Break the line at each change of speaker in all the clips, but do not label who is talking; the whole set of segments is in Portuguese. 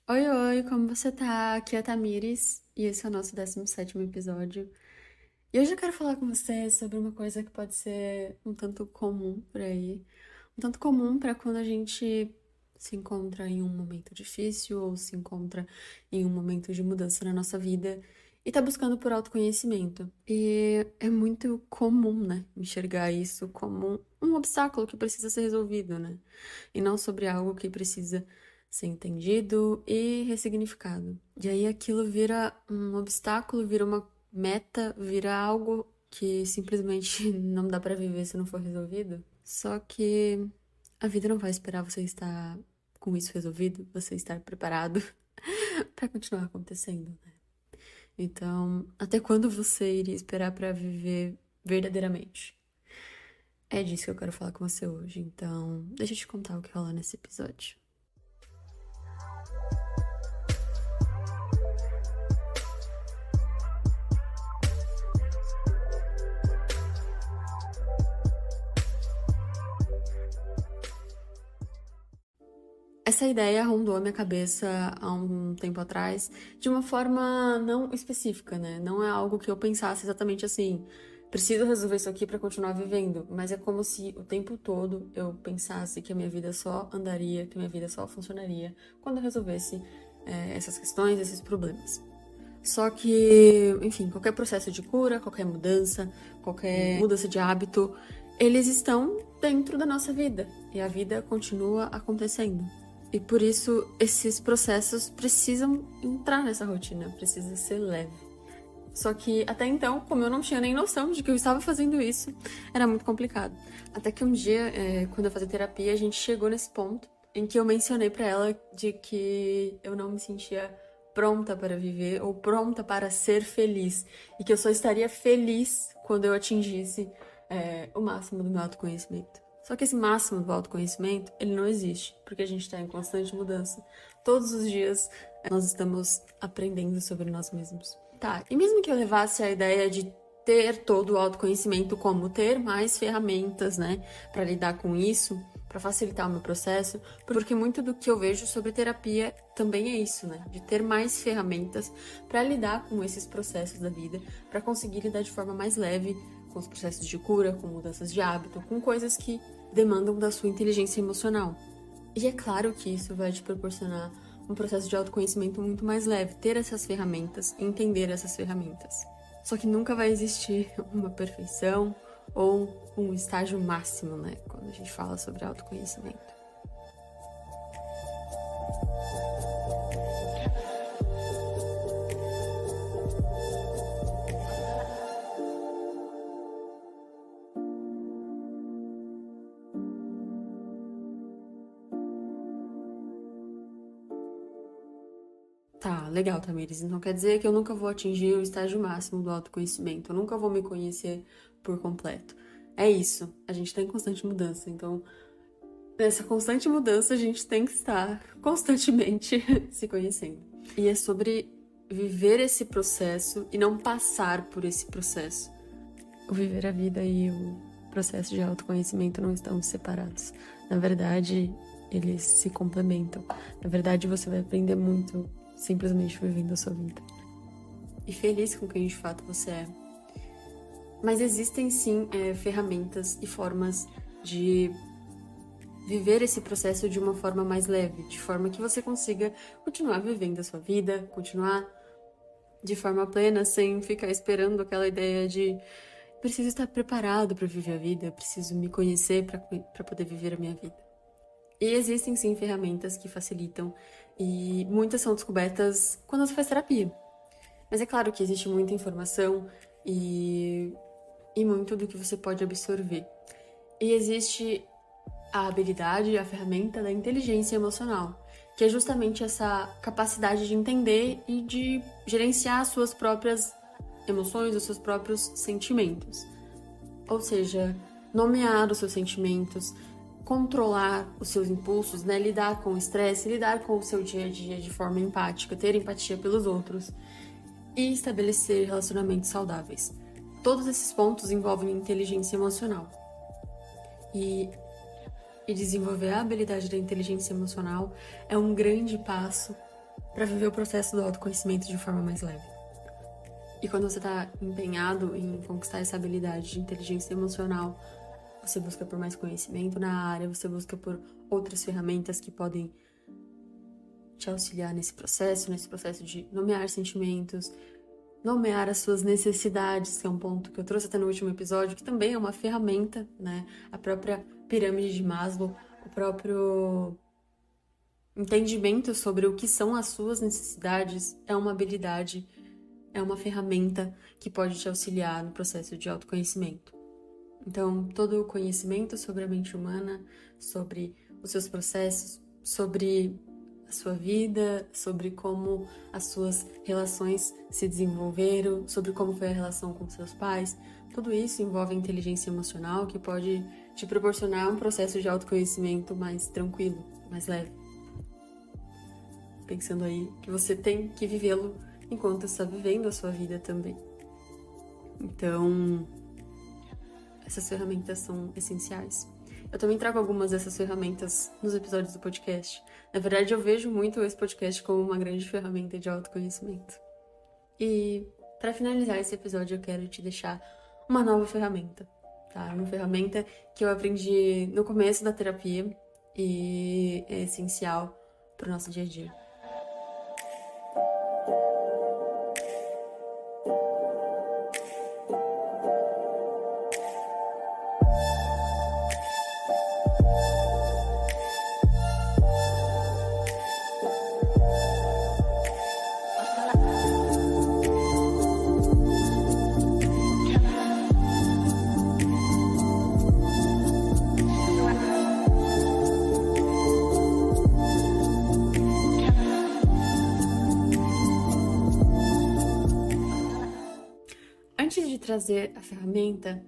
Oi, oi, como você tá? Aqui é a Tamires e esse é o nosso 17º episódio. E hoje eu quero falar com você sobre uma coisa que pode ser um tanto comum por aí. Um tanto comum para quando a gente se encontra em um momento difícil ou se encontra em um momento de mudança na nossa vida e tá buscando por autoconhecimento. E é muito comum, né, enxergar isso como um obstáculo que precisa ser resolvido, né? E não sobre algo que precisa ser entendido e ressignificado. E aí aquilo vira um obstáculo, vira uma meta, vira algo que simplesmente não dá pra viver se não for resolvido. Só que a vida não vai esperar você estar com isso resolvido, você estar preparado pra continuar acontecendo, né? Então, até quando você iria esperar pra viver verdadeiramente? É disso que eu quero falar com você hoje, então deixa eu te contar o que rola nesse episódio. Essa ideia rondou a minha cabeça há um tempo atrás, de uma forma não específica, né? Não é algo que eu pensasse exatamente assim, preciso resolver isso aqui para continuar vivendo, mas é como se o tempo todo eu pensasse que a minha vida só andaria, que a minha vida só funcionaria quando eu resolvesse essas questões, esses problemas. Só que, enfim, qualquer processo de cura, qualquer mudança de hábito, eles estão dentro da nossa vida e a vida continua acontecendo. E por isso esses processos precisam entrar nessa rotina, precisa ser leve. Só que até então, como eu não tinha nem noção de que eu estava fazendo isso, era muito complicado. Até que um dia, quando eu fazia terapia, a gente chegou nesse ponto em que eu mencionei pra ela de que eu não me sentia pronta para viver ou pronta para ser feliz e que eu só estaria feliz quando eu atingisse o máximo do meu autoconhecimento. Só que esse máximo do autoconhecimento, ele não existe, porque a gente está em constante mudança. Todos os dias nós estamos aprendendo sobre nós mesmos. Tá, e mesmo que eu levasse a ideia de ter todo o autoconhecimento, como ter mais ferramentas, né, para lidar com isso, para facilitar o meu processo, porque muito do que eu vejo sobre terapia também é isso, né, de ter mais ferramentas para lidar com esses processos da vida, para conseguir lidar de forma mais leve com os processos de cura, com mudanças de hábito, com coisas que demandam da sua inteligência emocional. E é claro que isso vai te proporcionar um processo de autoconhecimento muito mais leve, ter essas ferramentas, entender essas ferramentas. Só que nunca vai existir uma perfeição ou um estágio máximo, né? Quando a gente fala sobre autoconhecimento. Tá, legal, Tamires. Então quer dizer que eu nunca vou atingir o estágio máximo do autoconhecimento. Eu nunca vou me conhecer por completo. É isso. A gente tá em constante mudança. Então, nessa constante mudança, a gente tem que estar constantemente se conhecendo. E é sobre viver esse processo e não passar por esse processo. O viver a vida e o processo de autoconhecimento não estão separados. Na verdade, eles se complementam. Na verdade, você vai aprender muito simplesmente vivendo a sua vida. E feliz com quem de fato você é. Mas existem sim ferramentas e formas de viver esse processo de uma forma mais leve, de forma que você consiga continuar vivendo a sua vida, continuar de forma plena, sem ficar esperando aquela ideia de preciso estar preparado para viver a vida, preciso me conhecer para poder viver a minha vida. E existem sim ferramentas que facilitam e muitas são descobertas quando você faz terapia. Mas é claro que existe muita informação e muito do que você pode absorver. E existe a habilidade, a ferramenta da inteligência emocional, que é justamente essa capacidade de entender e de gerenciar as suas próprias emoções, os seus próprios sentimentos. Ou seja, nomear os seus sentimentos, controlar os seus impulsos, né? Lidar com o estresse, lidar com o seu dia a dia de forma empática, ter empatia pelos outros e estabelecer relacionamentos saudáveis. Todos esses pontos envolvem inteligência emocional. E desenvolver a habilidade da inteligência emocional é um grande passo para viver o processo do autoconhecimento de forma mais leve. E quando você está empenhado em conquistar essa habilidade de inteligência emocional, você busca por mais conhecimento na área, você busca por outras ferramentas que podem te auxiliar nesse processo de nomear sentimentos, nomear as suas necessidades, que é um ponto que eu trouxe até no último episódio, que também é uma ferramenta, né? A própria pirâmide de Maslow, o próprio entendimento sobre o que são as suas necessidades é uma habilidade, é uma ferramenta que pode te auxiliar no processo de autoconhecimento. Então, todo o conhecimento sobre a mente humana, sobre os seus processos, sobre a sua vida, sobre como as suas relações se desenvolveram, sobre como foi a relação com seus pais, tudo isso envolve a inteligência emocional que pode te proporcionar um processo de autoconhecimento mais tranquilo, mais leve. Pensando aí que você tem que vivê-lo enquanto está vivendo a sua vida também. Então, essas ferramentas são essenciais. Eu também trago algumas dessas ferramentas nos episódios do podcast. Na verdade, eu vejo muito esse podcast como uma grande ferramenta de autoconhecimento. E, para finalizar esse episódio, eu quero te deixar uma nova ferramenta, tá? Uma ferramenta que eu aprendi no começo da terapia e é essencial para o nosso dia a dia. Antes de trazer a ferramenta,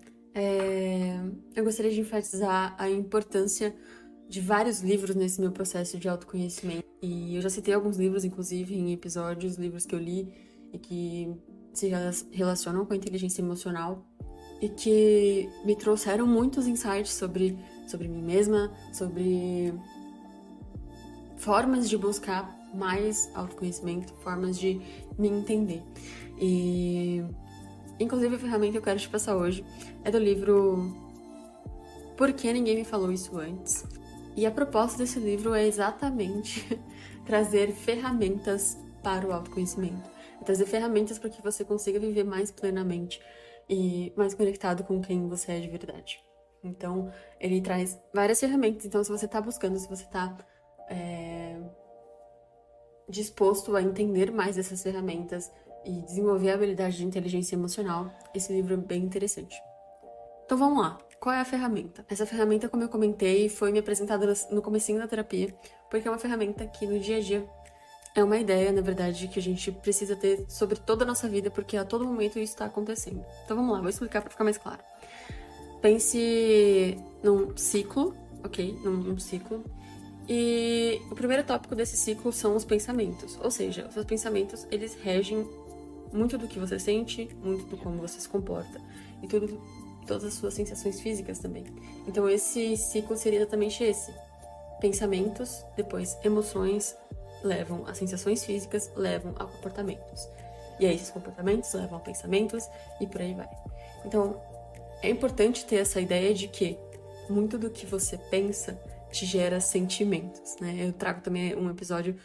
eu gostaria de enfatizar a importância de vários livros nesse meu processo de autoconhecimento. E eu já citei alguns livros, inclusive, em episódios, livros que eu li e que se relacionam com a inteligência emocional e que me trouxeram muitos insights sobre mim mesma, sobre formas de buscar mais autoconhecimento, formas de me entender. E, inclusive, a ferramenta que eu quero te passar hoje é do livro Por que Ninguém Me Falou Isso Antes? E a proposta desse livro é exatamente trazer ferramentas para o autoconhecimento. É trazer ferramentas para que você consiga viver mais plenamente e mais conectado com quem você é de verdade. Então, ele traz várias ferramentas. Então, se você está buscando, se você está disposto a entender mais essas ferramentas e desenvolver a habilidade de inteligência emocional, esse livro é bem interessante. Então vamos lá, qual é a ferramenta? Essa ferramenta, como eu comentei, foi me apresentada no comecinho da terapia, porque é uma ferramenta que no dia a dia é uma ideia, na verdade, que a gente precisa ter sobre toda a nossa vida, porque a todo momento isso está acontecendo. Então vamos lá, vou explicar para ficar mais claro. Pense num ciclo, ok? Num ciclo. E o primeiro tópico desse ciclo são os pensamentos, ou seja, os seus pensamentos, eles regem muito do que você sente, muito do como você se comporta e todas as suas sensações físicas também. Então esse ciclo seria exatamente esse. Pensamentos, depois emoções levam a sensações físicas, levam a comportamentos. E aí esses comportamentos levam a pensamentos e por aí vai. Então é importante ter essa ideia de que muito do que você pensa te gera sentimentos, né? Eu trago também um episódio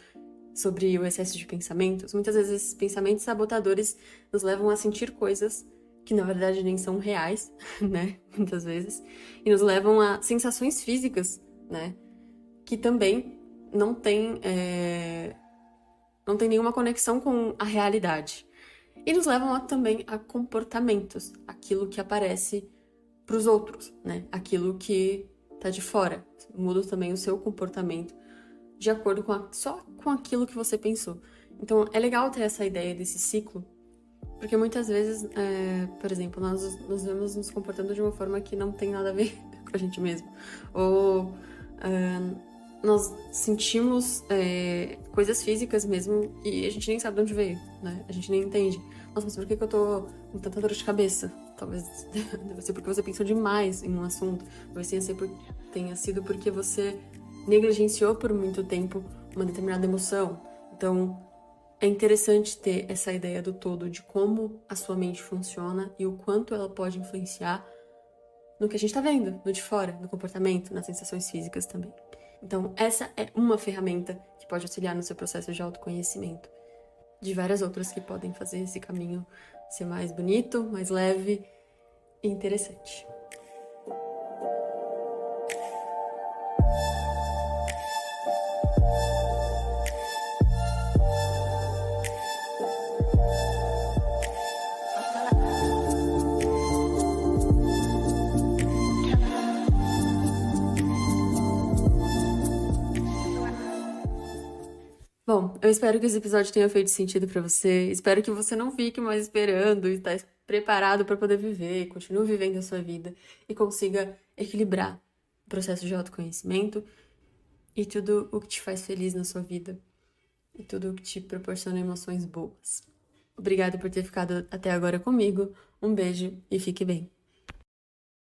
sobre o excesso de pensamentos. Muitas vezes esses pensamentos sabotadores nos levam a sentir coisas que na verdade nem são reais, né? Muitas vezes. E nos levam a sensações físicas, né? Que também não tem nenhuma conexão com a realidade. E nos levam também a comportamentos, aquilo que aparece para os outros, né? Aquilo que tá de fora. Muda também o seu comportamento de acordo só com aquilo que você pensou. Então, é legal ter essa ideia desse ciclo, porque muitas vezes, por exemplo, nós nos vemos nos comportando de uma forma que não tem nada a ver com a gente mesmo. Ou nós sentimos coisas físicas mesmo e a gente nem sabe de onde veio, né? A gente nem entende. Nossa, mas por que eu tô com tanta dor de cabeça? Talvez deve ser porque você pensou demais em um assunto. Talvez tenha sido porque você negligenciou por muito tempo uma determinada emoção. Então, É interessante ter essa ideia do todo, de como a sua mente funciona e o quanto ela pode influenciar no que a gente tá vendo, no de fora, no comportamento, nas sensações físicas também. Então, essa é uma ferramenta que pode auxiliar no seu processo de autoconhecimento. De várias outras que podem fazer esse caminho ser mais bonito, mais leve e interessante. Bom, eu espero que esse episódio tenha feito sentido pra você. Espero que você não fique mais esperando e tá preparado pra poder viver, continue vivendo a sua vida e consiga equilibrar o processo de autoconhecimento e tudo o que te faz feliz na sua vida e tudo o que te proporciona emoções boas. Obrigada por ter ficado até agora comigo. Um beijo e fique bem.